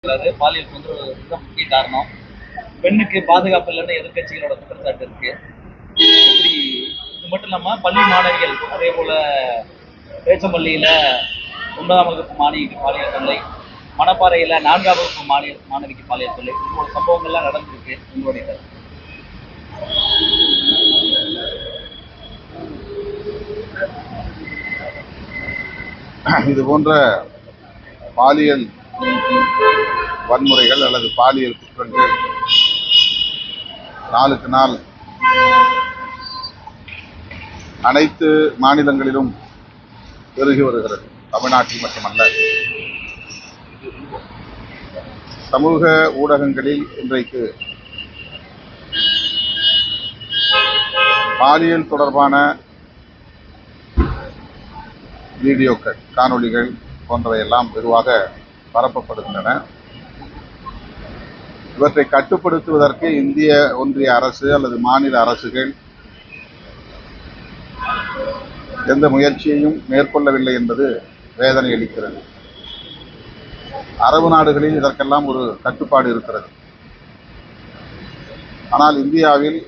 சொல்றாரு. பாலியல் தொந்தரவு தான் முக்கிய காரணம். பெண்ணுக்கு பாதுகாப்பு இல்லைன்னு எதிர்கட்சிகளோட குற்றச்சாட்டு இருக்கு. எப்படி இது மட்டும் இல்லாம பள்ளி மாணவிகள் அதே போல பேச்சம்பள்ளியில 9ஆம் வகுப்பு மாணவிக்கு பாலியல் தொல்லை, மணப்பாறையில 4ஆம் வகுப்பு மாணவிக்கு பாலியல் தொல்லை, இது போல சம்பவங்கள்லாம் நடந்திருக்கு. உங்களுடைய கருத்து? இது போன்ற பாலியல் வன்முறைகள் அல்லது பாலியல் குற்றங்கள் நாளுக்கு நாள் அனைத்து மாநிலங்களிலும் பெருகி வருகிறது. தமிழ்நாட்டில் மட்டுமல்ல. சமூக ஊடகங்களில் இன்றைக்கு பாலியல் தொடர்பான வீடியோக்கள், காணொளிகள் போன்றவையெல்லாம் வெகுவாக பரப்பப்படுகின்றன. இவற்றை கட்டுப்படுத்துவதற்கு இந்திய ஒன்றிய அரசு அல்லது மாநில அரசுகள் எந்த முயற்சியையும் மேற்கொள்ளவில்லை என்பது வேதனை அளிக்கிறது. அரபு நாடுகளில் இதற்கெல்லாம் ஒரு கட்டுப்பாடு இருக்கிறது. ஆனால் இந்தியாவில்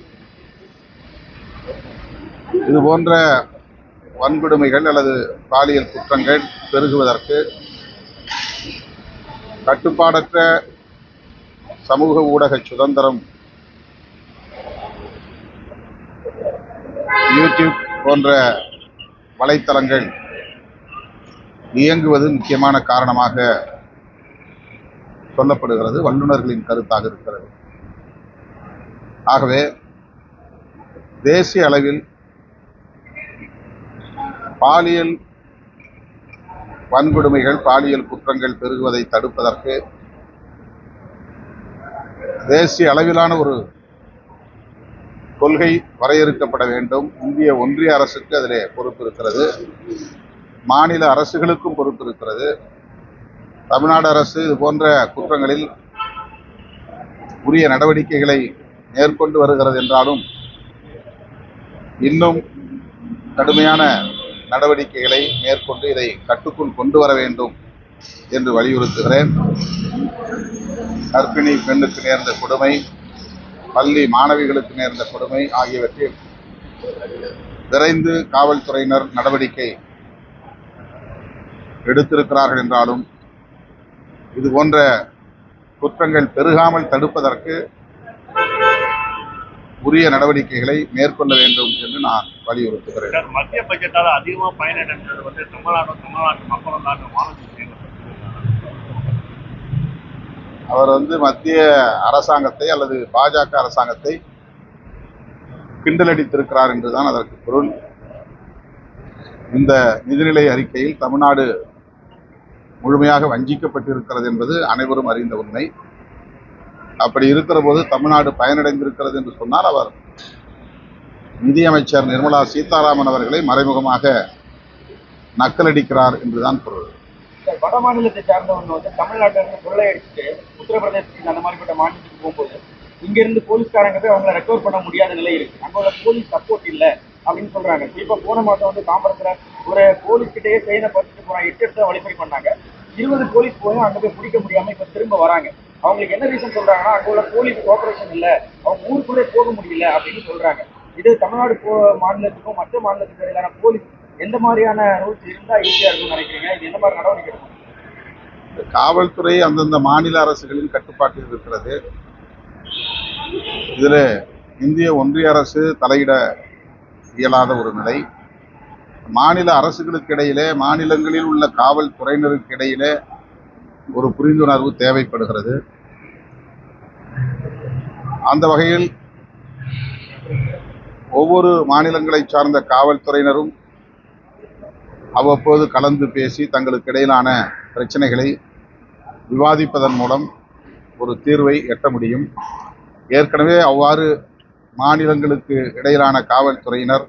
இது போன்ற வன்கொடுமைகள் அல்லது பாலியல் குற்றங்கள் பெருகுவதற்கு கட்டுப்பாடற்ற சமூக ஊடக சுதந்திரம், யூடியூப் போன்ற வலைத்தளங்கள் இயங்குவது முக்கியமான காரணமாக சொல்லப்படுகிறது. வல்லுநர்களின் கருத்தாக இருக்கிறது. ஆகவே தேசிய அளவில் பாலியல் வன்கொடுமைகள், பாலியல் குற்றங்கள் பெருகுவதை தடுப்பதற்கு தேசிய அளவிலான ஒரு கொள்கை வரையறுக்கப்பட வேண்டும். இந்திய ஒன்றிய அரசுக்கு அதிலே பொறுப்பு இருக்கிறது. மாநில அரசுகளுக்கும் பொறுப்பு இருக்கிறது. தமிழ்நாடு அரசு இது போன்ற குற்றங்களில் உரிய நடவடிக்கைகளை மேற்கொண்டு வருகிறது என்றாலும் இன்னும் கடுமையான நடவடிக்கைகளை மேற்கொண்டு இதை கட்டுக்குள் கொண்டு வர வேண்டும் என்று வலியுறுத்துகிறேன். கர்ப்பிணி பெண்ணுக்கு நேர்ந்த கொடுமை, பள்ளி மாணவிகளுக்கு நேர்ந்த கொடுமை ஆகியவற்றில் விரைந்து காவல்துறையினர் நடவடிக்கை எடுத்திருக்கிறார்கள் என்றாலும் இது போன்ற குற்றங்கள் பெருகாமல் தடுப்பதற்கு உரிய நடவடிக்கைகளை மேற்கொள்ள வேண்டும் என்று நான் வலியுறுத்துகிறேன். மத்திய பட்ஜெட்டால் அதிகமாக பயனடைந்தது தமிழ்நாட்டு மக்களும் தான். அவர் மத்திய அரசாங்கத்தை அல்லது பாஜக அரசாங்கத்தை கிண்டலடித்திருக்கிறார் என்றுதான் அதற்கு பொருள். இந்த நிதிநிலை அறிக்கையில் தமிழ்நாடு முழுமையாக வஞ்சிக்கப்பட்டிருக்கிறது என்பது அனைவரும் அறிந்த உண்மை. அப்படி இருக்கிற போது தமிழ்நாடு பயனடைந்திருக்கிறது என்று சொன்னால் அவர் நிதியமைச்சர் நிர்மலா சீதாராமன் அவர்களை மறைமுகமாக நக்கலடிக்கிறார் என்றுதான் பொருள். வட மாநிலத்தை சார்ந்தவங்க தமிழ்நாட்டிலிருந்து கொள்ளையடிச்சுட்டு உத்தரப்பிரதேசத்துக்கு அந்த மாதிரிப்பட்ட மாநிலத்துக்கு போகும்போது இங்கிருந்து போலீஸ்காரங்க போய் அவங்களை ரெக்கவர் பண்ண முடியாத நிலை இருக்கு. அங்க உள்ள போலீஸ் சப்போர்ட் இல்லை அப்படின்னு சொல்றாங்க. குறிப்பா போன மாதம் தாம்பரத்துல ஒரு போலீஸ் கிட்டேயே செயினை பறிச்சுட்டு போனாங்க. 8 இடத்துல வழிமுறை பண்ணாங்க. 20 போலீஸ் போயும் அங்க போய் பிடிக்க முடியாம இப்ப திரும்ப வராங்க. அவங்களுக்கு என்ன ரீசன் சொல்றாங்கன்னா அங்க உள்ள போலீஸ் கோஆபரேஷன் இல்ல, அவங்க ஊருக்குள்ளே போக முடியல அப்படின்னு சொல்றாங்க. இது தமிழ்நாடு மாநிலத்துக்கும் மற்ற மாநிலத்துக்கும் இடையிலான போலீஸ் எந்த மாதிரியான ரூல்ஸ் இருந்தா ஈஸியா இருக்கும்னு நினைக்கிறீங்க? இது எந்த மாதிரி நடவடிக்கை எடுக்கும்? காவல்துறை அந்தந்த மாநில அரசுகளின் கட்டுப்பாட்டில் இருக்கிறது. இதுல இந்திய ஒன்றிய அரசு தலையிட இயலாத ஒரு நிலை. மாநில அரசுகளுக்கு இடையிலே, மாநிலங்களில் உள்ள காவல்துறையினருக்கு இடையிலே ஒரு புரிந்துணர்வு தேவைப்படுகிறது. அந்த வகையில் ஒவ்வொரு மாநிலங்களை சார்ந்த காவல்துறையினரும் அவ்வப்போது கலந்து பேசி தங்களுக்கு இடையிலான பிரச்சனைகளை விவாதிப்பதன் மூலம் ஒரு தீர்வை எட்ட முடியும். ஏற்கனவே அவ்வாறு மாநிலங்களுக்கு இடையிலான காவல்துறையினர்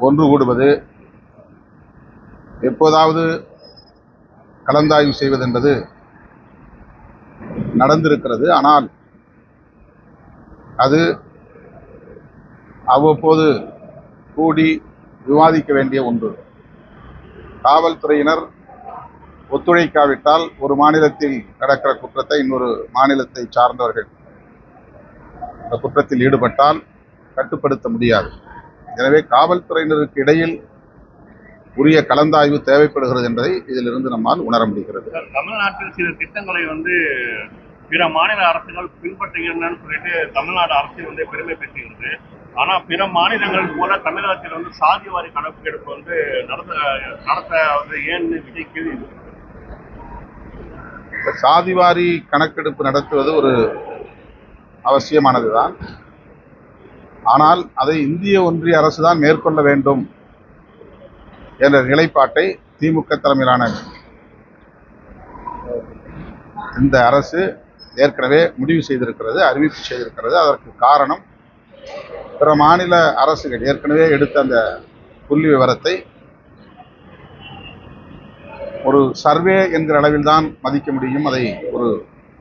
ஒன்று கூடுவது, எப்போதாவது கலந்தாய்வு செய்வது என்பது நடந்திருக்கிறது. ஆனால் அது அவ்வப்போது கூடி விவாதிக்க வேண்டிய ஒன்று. காவல்துறையினர் ஒத்துழைக்காவிட்டால் ஒரு மாநிலத்தில் நடக்கிற குற்றத்தை இன்னொரு மாநிலத்தை சார்ந்தவர்கள் அந்த குற்றத்தில் ஈடுபட்டால் கட்டுப்படுத்த முடியாது. எனவே காவல்துறையினருக்கு இடையில் உரிய கலந்தாய்வு தேவைப்படுகிறது என்பதை இதிலிருந்து நம்மால் உணர முடிகிறது. தமிழ்நாட்டில் சில திட்டங்களை பிற மாநில அரசுகள் பின்பற்றுகின்றன சொல்லிட்டு தமிழ்நாடு அரசு பெருமை பெற்றுகிறது. ஆனா பிற மாநிலங்கள் போல தமிழகத்தில் சாதிவாரி கணக்கெடுப்பு நடத்த ஏன்னு விஜய் கேள்வி. சாதிவாரி கணக்கெடுப்பு நடத்துவது ஒரு அவசியமானதுதான். ஆனால் அதை இந்திய ஒன்றிய அரசு தான் மேற்கொள்ள வேண்டும் என்ற நிலைப்பாட்டை திமுக தலைமையிலான இந்த அரசு ஏற்கனவே முடிவு செய்திருக்கிறது, அறிவிப்பு செய்திருக்கிறது. அதற்கு காரணம் பிற மாநில அரசுகள் ஏற்கனவே எடுத்த அந்த புள்ளி விவரத்தை ஒரு சர்வே என்கிற அளவில் தான் மதிக்க முடியும். அதை ஒரு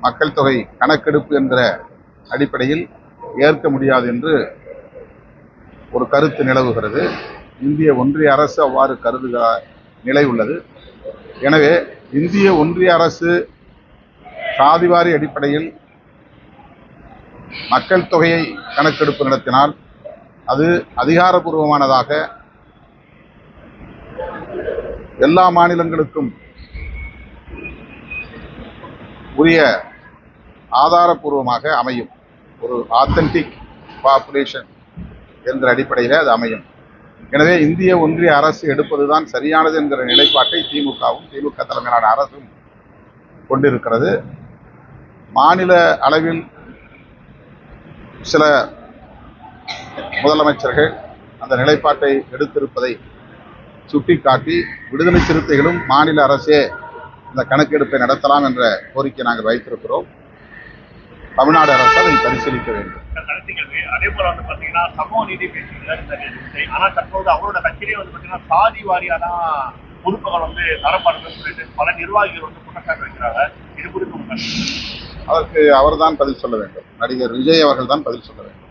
மக்கள் தொகை கணக்கெடுப்பு என்கிற அடிப்படையில் ஏற்க முடியாது என்று ஒரு கருத்து நிலவுகிறது. இந்திய ஒன்றிய அரசு அவ்வாறு கருதுகிற நிலை உள்ளது. எனவே இந்திய ஒன்றிய அரசு சாதிவாரி அடிப்படையில் மக்கள் தொகையை கணக்கெடுப்பு நடத்தினால் அது அதிகாரபூர்வமானதாக எல்லா மாநிலங்களுக்கும் உரிய ஆதாரபூர்வமாக அமையும். ஒரு ஆத்தென்டிக் பாப்புலேஷன் என்ற அடிப்படையில் அது அமையும். எனவே இந்திய ஒன்றிய அரசு எடுப்பதுதான் சரியானது என்கிற நிலைப்பாட்டை திமுகவும் திமுக தலைமையிலான அரசும் கொண்டிருக்கிறது. மாநில அளவில் சில முதலமைச்சர்கள் அந்த நிலைப்பாட்டை எடுத்திருப்பதை சுட்டிக்காட்டி விடுதலை சிறுத்தைகளும் மாநில அரசே இந்த கணக்கெடுப்பை நடத்தலாம் என்ற கோரிக்கை நாங்கள் வைத்திருக்கிறோம். தமிழ்நாடு அரசு அதை பரிசீலிக்க வேண்டும். அதே போல பாத்தீங்கன்னா சமூக நீதி பேசுகிறார். ஆனா தற்போது அவரோட கட்சியிலே பாத்தீங்கன்னா சாதி வாரியா தான் பொறுப்புகள் தரப்படுதுன்னு சொல்லிட்டு பல நிர்வாகிகள் குற்றச்சாட்டு வைக்கிறாங்க. இது குறித்து அதற்கு அவர்தான் பதில் சொல்ல வேண்டும். நடிகர் விஜய் அவர்கள் தான் பதில் சொல்ல வேண்டும்.